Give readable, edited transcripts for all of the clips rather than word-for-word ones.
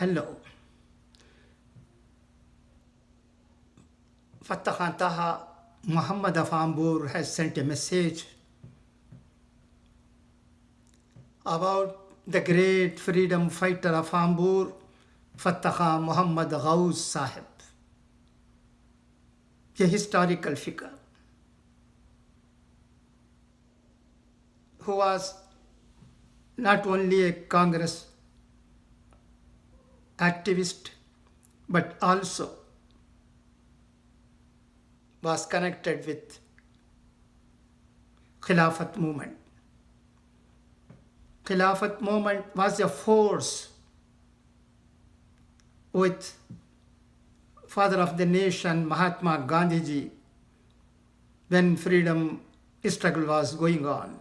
Hello. Fathekhan Taha Mohammed of Ambur has sent a message about the great freedom fighter of Ambur, Fathekhan Mohammed Ghouse sahib, a historical figure who was not only a Congress activist but also was connected with Khilafat movement. Khilafat movement was a force with father of the nation Mahatma Gandhiji when freedom struggle was going on.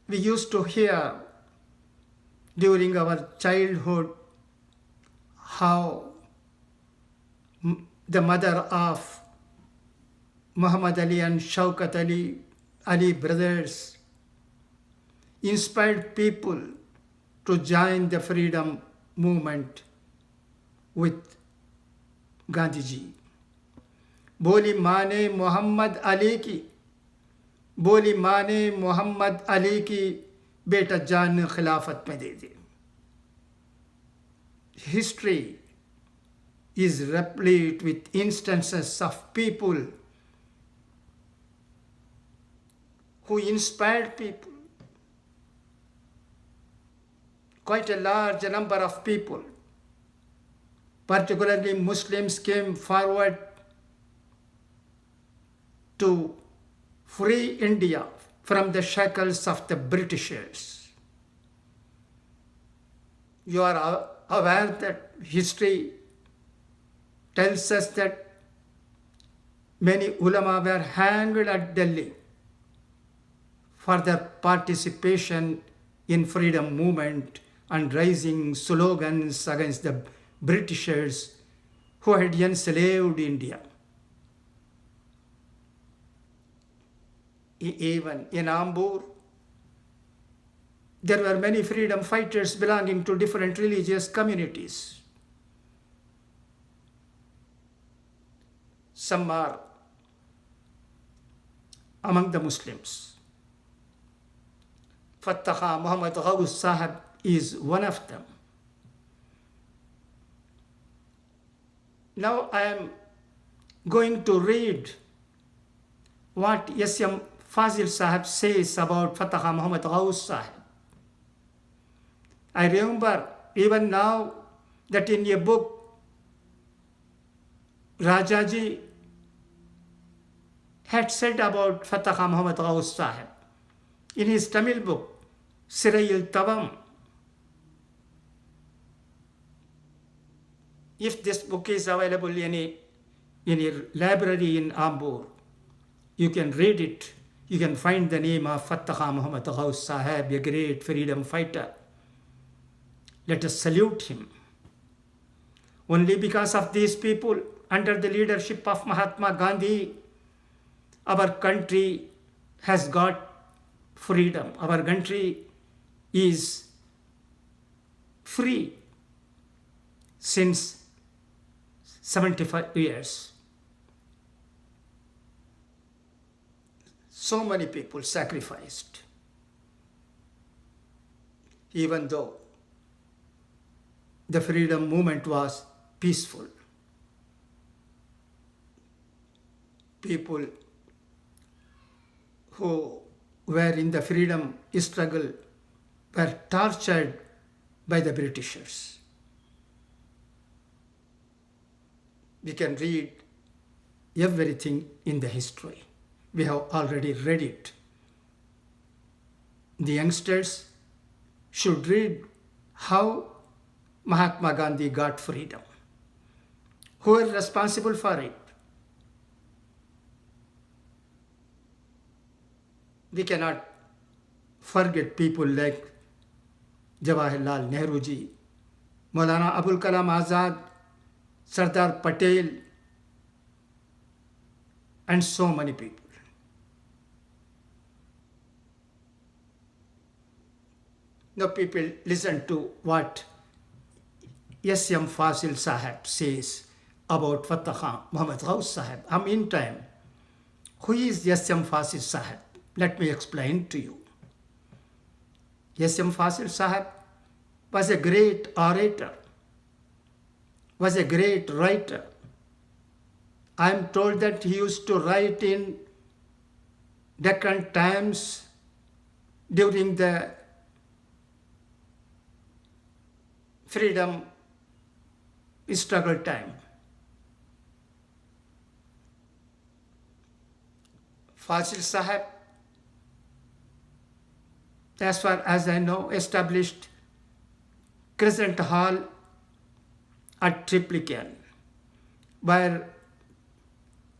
We used to hear during our childhood how the mother of Muhammad Ali and Shaukat Ali brothers, inspired people to join the freedom movement with Gandhiji. बोली माँ ने मोहम्मद अली की, बोली माँ ने मोहम्मद अली की, बेटा जान खिलाफत में दे दे. History is replete with instances of people who inspired people. Quite a large number of people, particularly Muslims, came forward to free India from the shackles of the Britishers. You are aware that history tells us that many ulama were hanged at Delhi for their participation in freedom movement and raising slogans against the Britishers who had enslaved India. Even in Ambur, there were many freedom fighters belonging to different religious communities. Some are among the Muslims. Fathekhan Mohammed Ghouse sahib is one of them. Now I am going to read what S.M. Fazil sahib says about Fathekhan Mohammed Ghouse sahib. I remember even now that in a book, Rajaji had said about Fathekhan Mohammed Ghouse sahib in his Tamil book, Sirayil Tavam. If this book is available in a library in Ambur, you can read it. You can find the name of Fathekhan Mohammed Ghouse sahib, a great freedom fighter. Let us salute him. Only because of these people, under the leadership of Mahatma Gandhi, our country has got freedom. Our country is free since 75 years. So many people sacrificed, even though the freedom movement was peaceful. People who were in the freedom struggle were tortured by the Britishers. We can read everything in the history. We have already read it. The youngsters should read how Mahatma Gandhi got freedom. Who is responsible for it? We cannot forget people like Jawaharlal Nehru ji, Maulana Abul Kalam Azad, Sardar Patel, and so many people. Now people listen to what S.M. Fasil Sahib says about Fathekhan Mohammed Ghouse Sahib. Meantime, who is S.M. Fasil Sahib? Let me explain to you. S.M. Fasil Sahib was a great orator, was a great writer. I am told that he used to write in Deccan Times during the freedom struggle time. Fasil Sahib, as far as I know, established Crescent Hall at Triplicane, where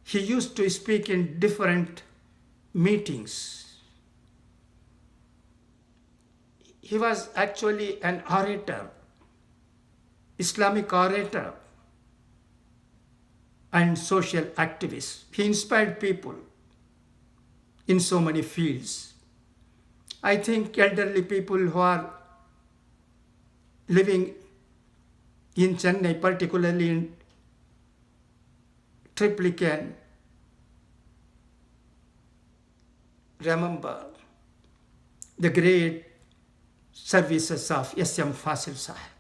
he used to speak in different meetings. He was actually an orator, Islamic orator, and social activist. He inspired people in so many fields. I think elderly people who are living in Chennai, particularly in Triplicane, remember the great services of S.M. Fasil Sahib.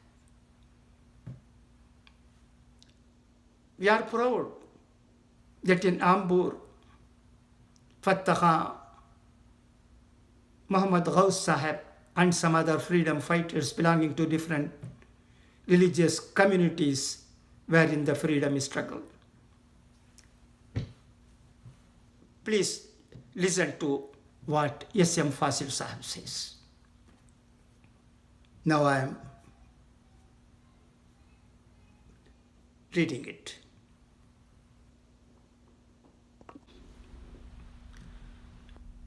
We are proud that in Ambur, Fathekhan, Mohammed Ghouse Sahib, and some other freedom fighters belonging to different religious communities were in the freedom struggle. Please listen to what S.M. Fasil Sahib says. Now I am reading it.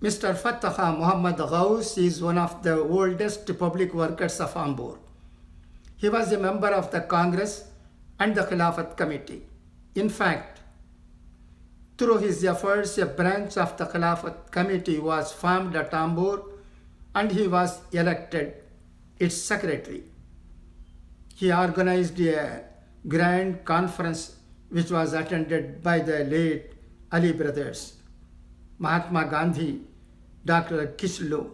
Mr. Fathekhan Mohammed Ghouse is one of the oldest public workers of Ambur. He was a member of the Congress and the Khilafat Committee. In fact, through his efforts, a branch of the Khilafat Committee was formed at Ambur and he was elected its secretary. He organized a grand conference which was attended by the late Ali brothers, Mahatma Gandhi, Dr. Kishlu,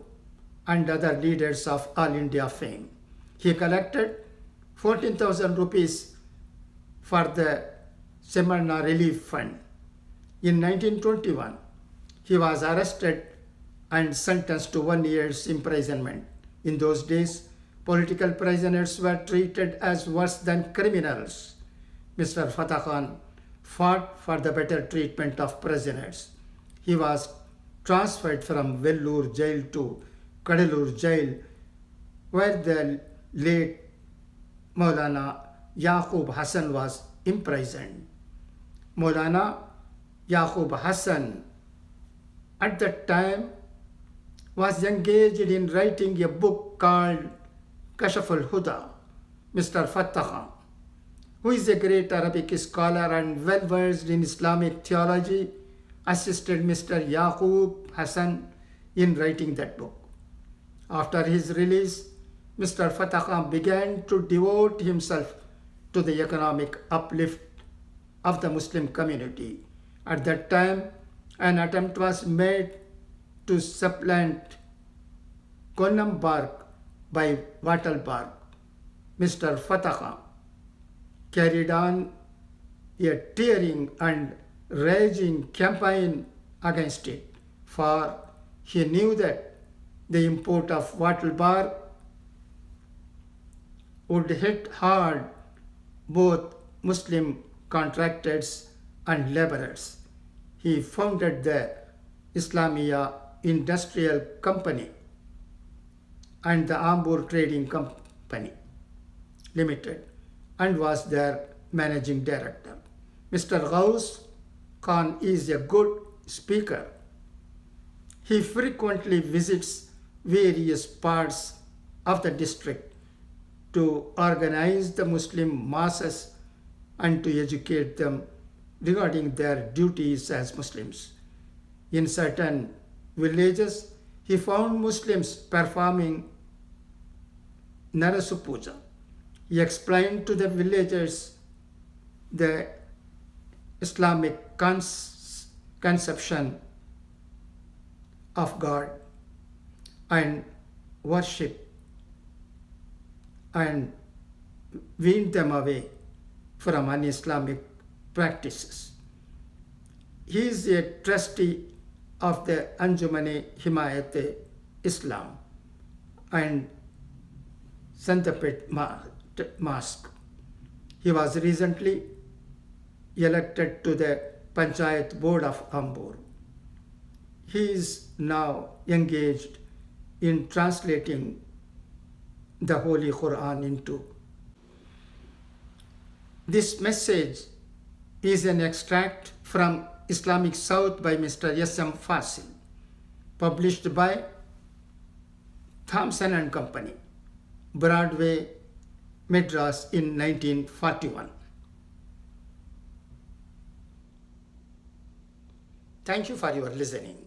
and other leaders of All India fame. He collected 14,000 rupees for the Semarna Relief Fund. In 1921, he was arrested and sentenced to 1 year's imprisonment. In those days, political prisoners were treated as worse than criminals. Mr. Fathekhan fought for the better treatment of prisoners. He was transferred from Vellore jail to Kadalur jail, where the late Maulana Yaqub Hassan was imprisoned. Maulana Yaqub Hassan at that time was engaged in writing a book called Kashf al-Huda. Mr. Fathekhan, who is a great Arabic scholar and well-versed in Islamic theology, assisted Mr. Yaqub Hassan in writing that book. After his release, Mr. Fathekhan began to devote himself to the economic uplift of the Muslim community. At that time, an attempt was made to supplant Konam bark by wattle bark. Mr. Fathekhan carried on a tearing and raging campaign against it, for he knew that the import of wattle bark would hit hard both Muslim contractors and laborers. He founded the Islamia Industrial Company and the Ambur Trading Company Limited and was their managing director. Mr. Ghouse Khan is a good speaker. He frequently visits various parts of the district to organize the Muslim masses and to educate them regarding their duties as Muslims. In certain villages, he found Muslims performing Narasu Puja, He explained to the villagers the Islamic conception of God and worship and weaned them away from un-Islamic practices. He is a trustee of the Anjumani Himayat Islam and Santapet Mosque. He was recently elected to the Panchayat Board of Ambur. He is now engaged in translating the Holy Quran into. This message is an extract from Islamic South by Mr. S.M. Fasil, published by Thompson and Company, Broadway, Madras in 1941. Thank you for your listening.